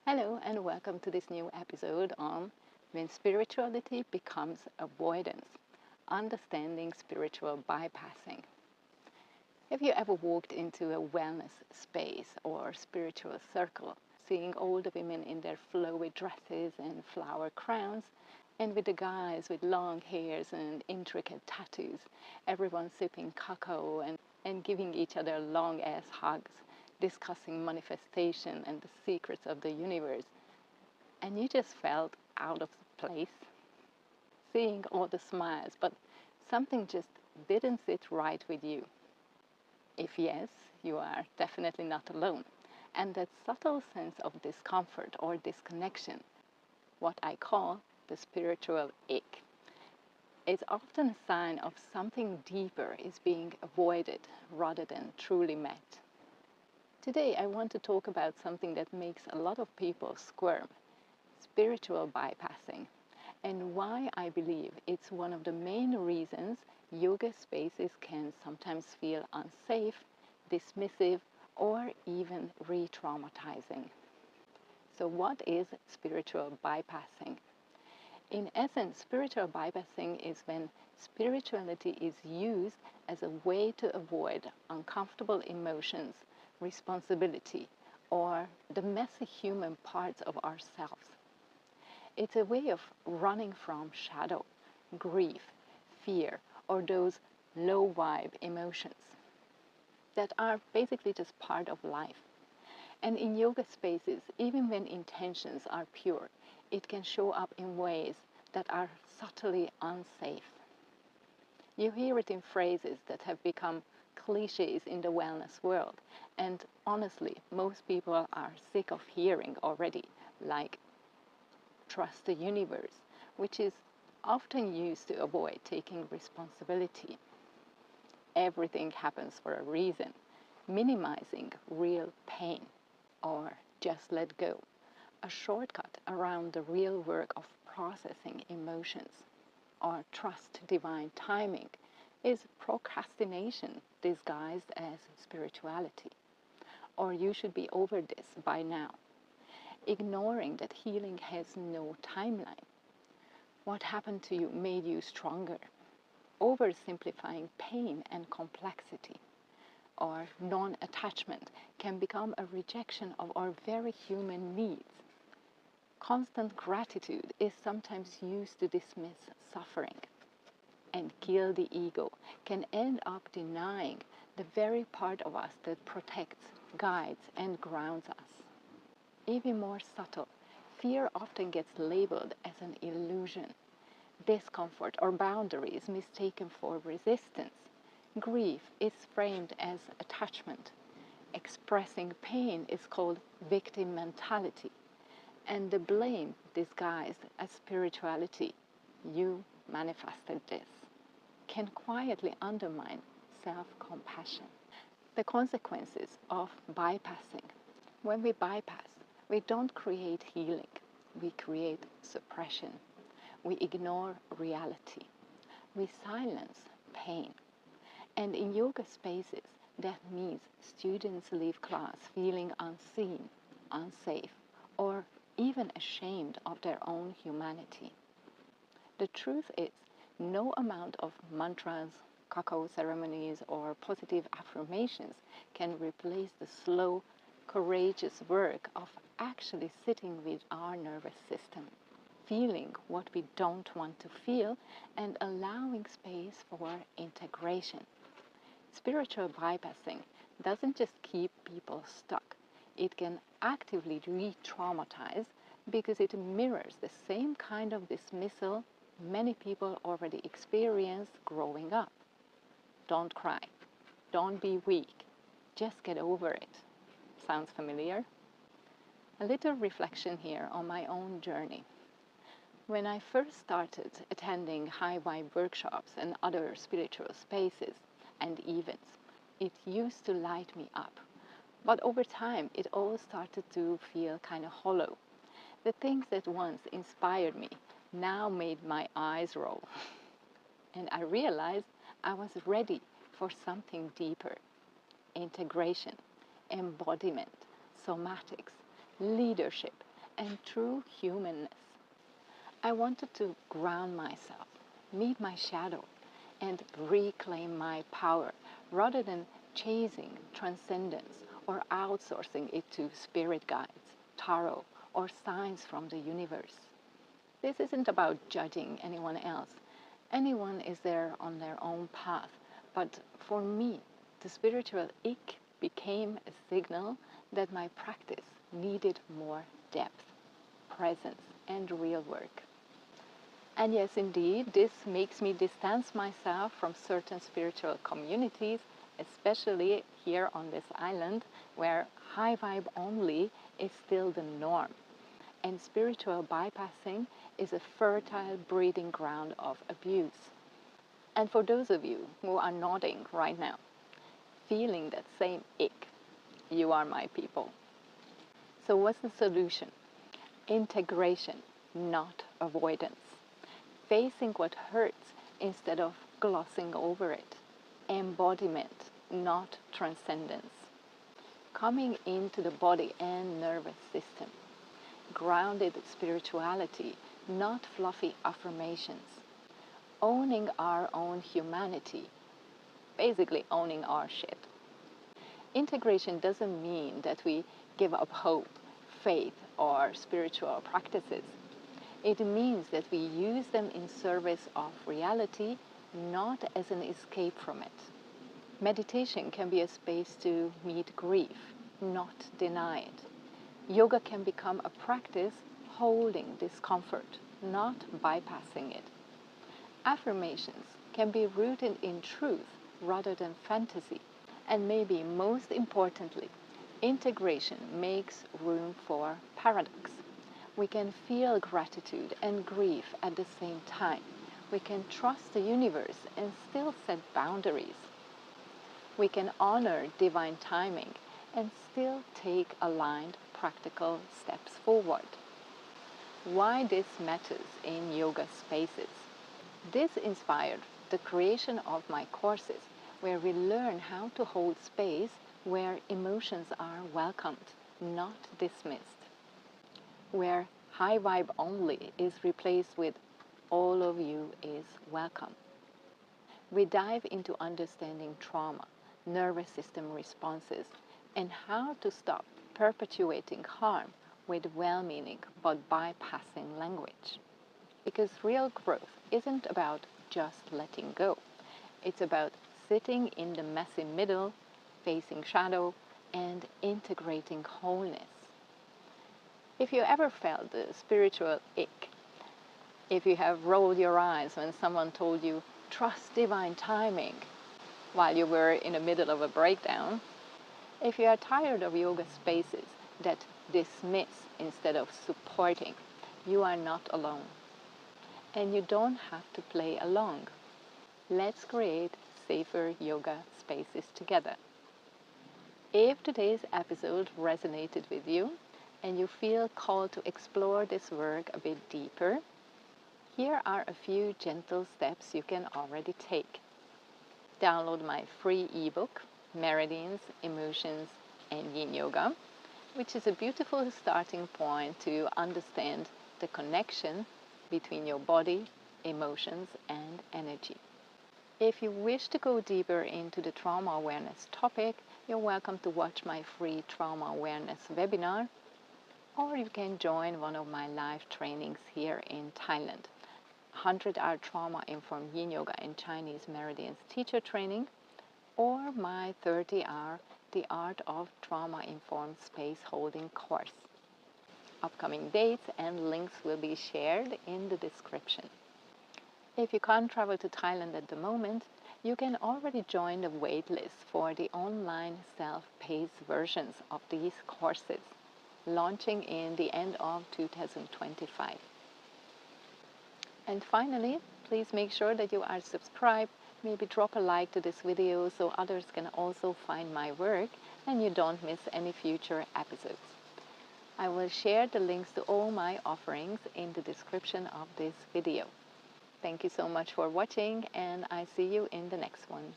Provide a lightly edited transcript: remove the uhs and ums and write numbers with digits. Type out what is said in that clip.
Hello and welcome to this new episode on When Spirituality Becomes Avoidance, Understanding Spiritual Bypassing. Have you ever walked into a wellness space or spiritual circle, seeing older women in their flowy dresses and flower crowns, and with the guys with long hairs and intricate tattoos, everyone sipping cacao and giving each other long-ass hugs, discussing manifestation and the secrets of the universe, and you just felt out of place, seeing all the smiles, but something just didn't sit right with you? If yes, you are definitely not alone. And that subtle sense of discomfort or disconnection, what I call the spiritual ache, is often a sign of something deeper is being avoided rather than truly met. Today I want to talk about something that makes a lot of people squirm: spiritual bypassing, and why I believe it's one of the main reasons yoga spaces can sometimes feel unsafe, dismissive, or even re-traumatizing. So what is spiritual bypassing? In essence, spiritual bypassing is when spirituality is used as a way to avoid uncomfortable emotions, responsibility, or the messy human parts of ourselves. It's a way of running from shadow, grief, fear, or those low vibe emotions that are basically just part of life. And in yoga spaces, even when intentions are pure, it can show up in ways that are subtly unsafe. You hear it in phrases that have become cliches in the wellness world, and honestly, most people are sick of hearing already, like trust the universe, which is often used to avoid taking responsibility. Everything happens for a reason, minimizing real pain, or just let go, a shortcut around the real work of processing emotions, or trust divine timing, is procrastination disguised as spirituality. Or you should be over this by now. Ignoring that healing has no timeline. What happened to you made you stronger. Oversimplifying pain and complexity. Or non-attachment can become a rejection of our very human needs. Constant gratitude is sometimes used to dismiss suffering. And kill the ego can end up denying the very part of us that protects, guides, and grounds us. Even more subtle, fear often gets labeled as an illusion. Discomfort or boundary is mistaken for resistance. Grief is framed as attachment. Expressing pain is called victim mentality. And the blame disguised as spirituality, you manifested this, can quietly undermine self-compassion. The consequences of bypassing. When we bypass, we don't create healing, we create suppression. We ignore reality. We silence pain. And in yoga spaces, that means students leave class feeling unseen, unsafe, or even ashamed of their own humanity. The truth is, no amount of mantras, cacao ceremonies, or positive affirmations can replace the slow, courageous work of actually sitting with our nervous system, feeling what we don't want to feel, and allowing space for integration. Spiritual bypassing doesn't just keep people stuck, it can actively re-traumatize because it mirrors the same kind of dismissal many people already experience growing up. Don't cry. Don't be weak. Just get over it. Sounds familiar? A little reflection here on my own journey. When I first started attending high vibe workshops and other spiritual spaces and events, it used to light me up. But over time, it all started to feel kind of hollow. The things that once inspired me now made my eyes roll. And I realized I was ready for something deeper. Integration, embodiment, somatics, leadership, and true humanness. I wanted to ground myself, meet my shadow, and reclaim my power rather than chasing transcendence or outsourcing it to spirit guides, tarot, or signs from the universe. This isn't about judging anyone else. Anyone is there on their own path. But for me, the spiritual ik became a signal that my practice needed more depth, presence, and real work. And yes, indeed, this makes me distance myself from certain spiritual communities, especially here on this island, where high vibe only is still the norm. And spiritual bypassing is a fertile breeding ground of abuse. And for those of you who are nodding right now, feeling that same ick, you are my people. So what's the solution? Integration, not avoidance. Facing what hurts instead of glossing over it. Embodiment, not transcendence. Coming into the body and nervous system. Grounded spirituality, not fluffy affirmations. Owning our own humanity, basically owning our shit. Integration doesn't mean that we give up hope, faith, or spiritual practices. It means that we use them in service of reality, not as an escape from it. Meditation can be a space to meet grief, not deny it. Yoga can become a practice holding discomfort, not bypassing it. Affirmations can be rooted in truth rather than fantasy. And maybe most importantly, integration makes room for paradox. We can feel gratitude and grief at the same time. We can trust the universe and still set boundaries. We can honor divine timing and still take aligned, practical steps forward. Why this matters in yoga spaces? This inspired the creation of my courses, where we learn how to hold space where emotions are welcomed, not dismissed. Where high vibe only is replaced with all of you is welcome. We dive into understanding trauma, nervous system responses, and how to stop perpetuating harm with well-meaning but bypassing language. Because real growth isn't about just letting go. It's about sitting in the messy middle, facing shadow, and integrating wholeness. If you ever felt the spiritual ick, if you have rolled your eyes when someone told you, trust divine timing, while you were in the middle of a breakdown, if you are tired of yoga spaces that dismiss instead of supporting, you are not alone. And you don't have to play along. Let's create safer yoga spaces together. If today's episode resonated with you and you feel called to explore this work a bit deeper, here are a few gentle steps you can already take. Download my free ebook, Meridians, Emotions, and Yin Yoga, which is a beautiful starting point to understand the connection between your body, emotions, and energy. If you wish to go deeper into the trauma awareness topic, you're welcome to watch my free trauma awareness webinar, or you can join one of my live trainings here in Thailand. 100-hour trauma-informed Yin Yoga and Chinese Meridians teacher training, or my 30-hour The Art of Trauma-Informed Space Holding course. Upcoming dates and links will be shared in the description. If you can't travel to Thailand at the moment, you can already join the waitlist for the online self-paced versions of these courses, launching in the end of 2025. And finally, please make sure that you are subscribed. Maybe drop a like to this video so others can also find my work and you don't miss any future episodes. I will share the links to all my offerings in the description of this video. Thank you so much for watching, and I see you in the next one.